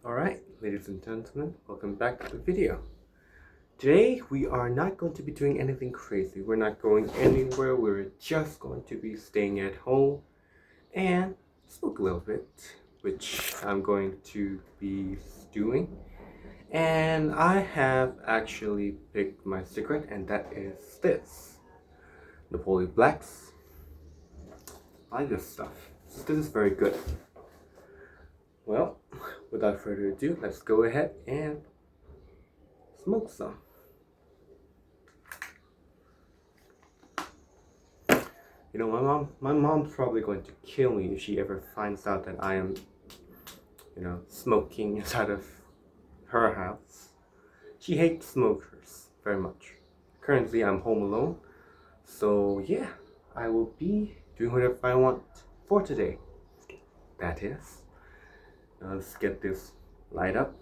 Alright, ladies and gentlemen, welcome back to the video. Today we are not going to be doing anything crazy. We're not going anywhere. We're just going to be staying at home and smoke a little bit, which I'm going to be doing. And I have actually picked my cigarette, and that is this Napoli Blacks. I like this stuff. This is very good. Well, without further ado, let's go ahead and smoke some. You know, my mom's probably going to kill me if she ever finds out that I am, smoking inside of her house. She hates smokers very much. Currently, I'm home alone, so yeah, I will be doing whatever I want for today. That is, now let's get this light up.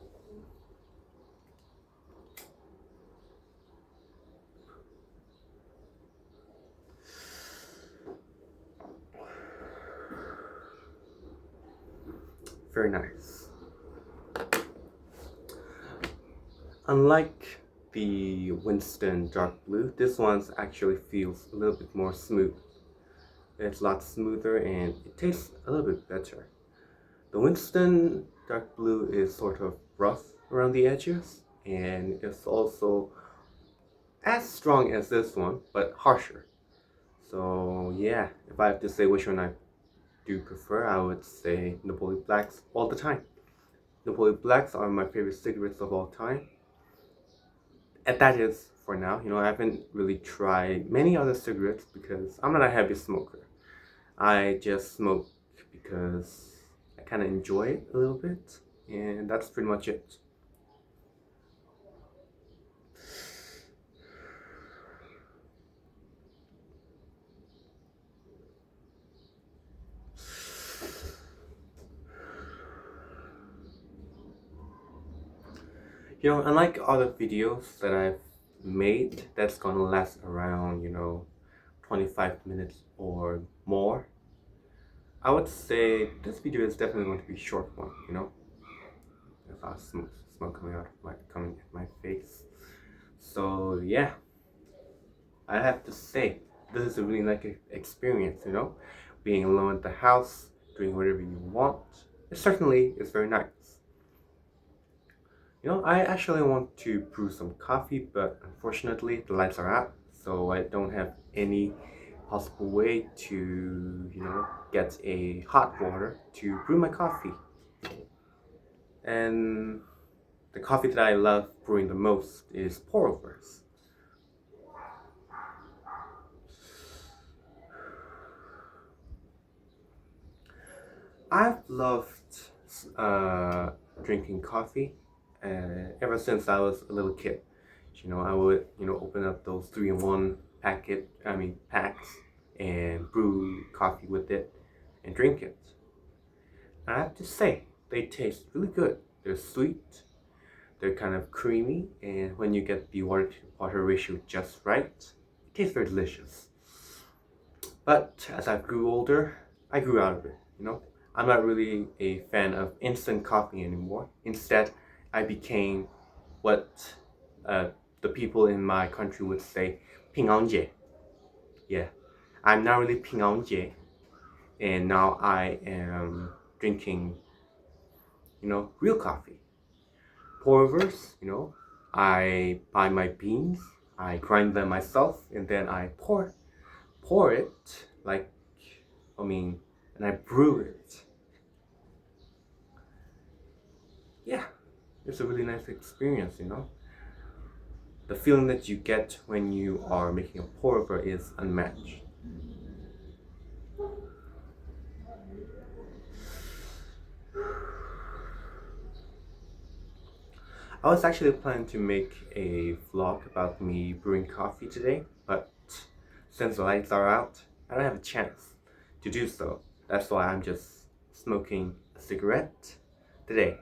Very nice. Unlike the Winston Dark Blue, this one actually feels a little bit more smooth. It's a lot smoother and it tastes a little bit better. The Winston Dark Blue is sort of rough around the edges, and it's also as strong as this one, but harsher. So yeah, if I have to say which one I do prefer, I would say Napoli Blacks all the time. Napoli Blacks are my favorite cigarettes of all time. And that is for now. I haven't really tried many other cigarettes because I'm not a heavy smoker. I just smoke because I kind of enjoy it a little bit, and that's pretty much it. Unlike other videos that I've made that's gonna last around, 25 minutes or more, I would say this video is definitely going to be a short one, There's a lot of smoke coming at my face. So yeah, I have to say, this is a really nice experience, being alone at the house, doing whatever you want. It certainly is very nice. I actually want to brew some coffee, but unfortunately the lights are out, so I don't have any possible way to, get a hot water to brew my coffee. And the coffee that I love brewing the most is pour overs. I've loved drinking coffee ever since I was a little kid. I would, open up those 3-in-1 packs and brew coffee with it and drink it. And I have to say, they taste really good. They're sweet, they're kind of creamy, and when you get the water to water ratio just right, it tastes very delicious. But as I grew older, I grew out of it. I'm not really a fan of instant coffee anymore. Instead, I became what the people in my country would say, 平安姐. Yeah, I'm not really 平安姐, and now I am drinking, real coffee. Pour overs, I buy my beans, I grind them myself, and then I pour it and I brew it. Yeah, it's a really nice experience, The feeling that you get when you are making a pour over is unmatched. I was actually planning to make a vlog about me brewing coffee today, but since the lights are out, I don't have a chance to do so. That's why I'm just smoking a cigarette today.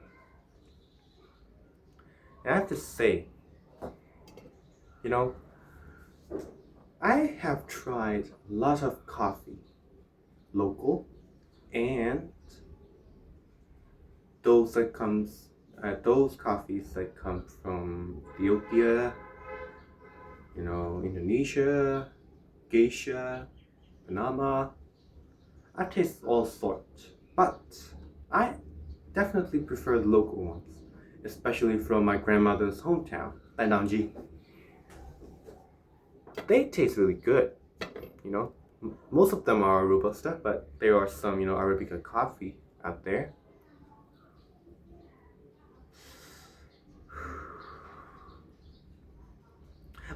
And I have to say, I have tried a lot of coffee, local and those that comes those coffees that come from Ethiopia, Indonesia, Geisha, Panama. I taste all sorts, but I definitely prefer the local ones, especially from my grandmother's hometown, Nanji. They taste really good, you know. Most of them are Robusta, but there are some, Arabica coffee out there.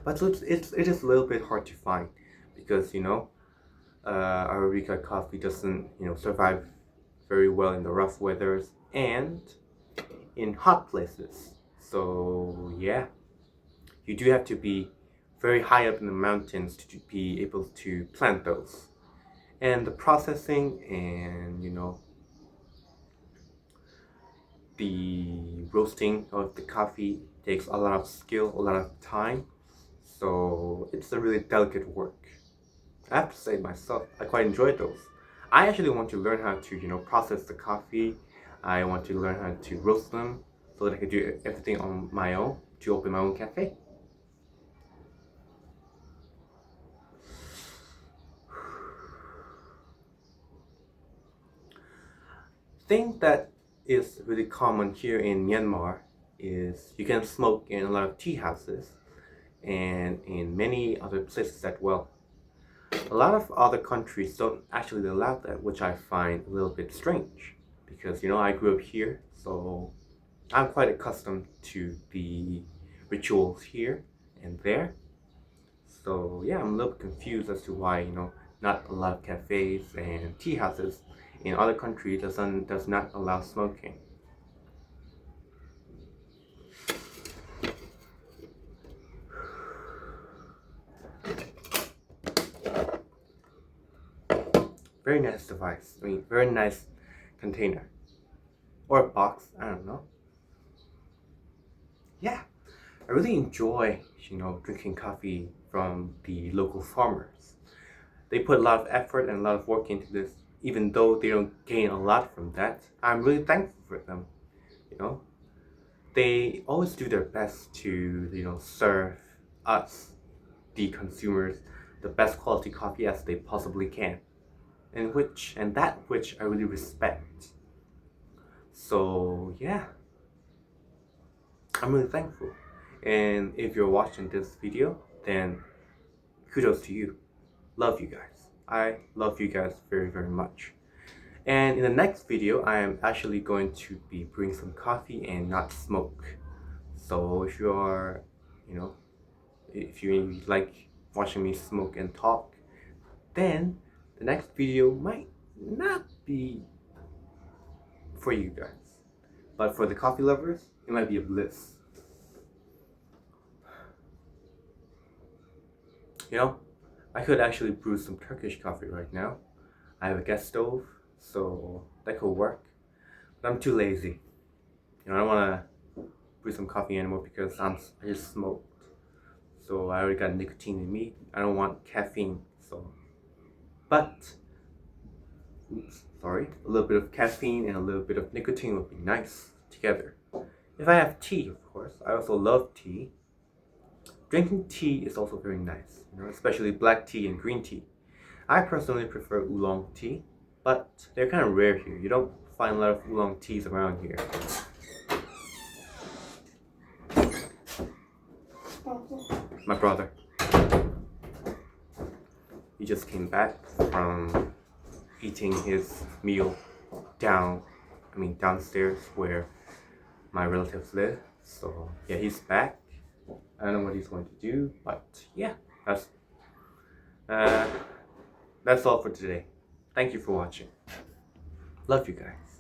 But it is a little bit hard to find because, Arabica coffee doesn't, survive very well in the rough weathers and in hot places. So yeah, you do have to be very high up in the mountains to be able to plant those. And the processing and the roasting of the coffee takes a lot of skill, a lot of time. So it's a really delicate work. I have to say myself, I quite enjoy those. I actually want to learn how to, process the coffee. I want to learn how to roast them so that I can do everything on my own to open my own cafe. Thing that is really common here in Myanmar is you can smoke in a lot of tea houses and in many other places as well. A lot of other countries don't actually allow that, which I find a little bit strange because I grew up here, so I'm quite accustomed to the rituals here and there. So yeah, I'm a little confused as to why not a lot of cafes and tea houses in other countries does not allow smoking. Very nice device. I mean, very nice container or box. I don't know. Yeah, I really enjoy drinking coffee from the local farmers. They put a lot of effort and a lot of work into this, even though they don't gain a lot from that. I'm really thankful for them. You know, they always do their best to serve us, the consumers, the best quality coffee as they possibly can, and that which I really respect. So yeah, I'm really thankful. And if you're watching this video, then kudos to you. Love you guys. I love you guys very, very much. And in the next video, I am actually going to be brewing some coffee and not smoke. So if you are, you know, if you like watching me smoke and talk, then the next video might not be for you guys. But for the coffee lovers, it might be a bliss. I could actually brew some Turkish coffee right now. I have a gas stove, so that could work. But I'm too lazy. I don't want to brew some coffee anymore because I just smoked. So I already got nicotine in me. I don't want caffeine, but, oops, sorry, a little bit of caffeine and a little bit of nicotine would be nice together. If I have tea, of course, I also love tea. Drinking tea is also very nice, especially black tea and green tea. I personally prefer oolong tea, but they're kind of rare here. You don't find a lot of oolong teas around here. My brother. He just came back from eating his meal downstairs where my relatives live. So yeah, he's back. I don't know what he's going to do, but yeah, that's all for today. Thank you for watching. Love you guys.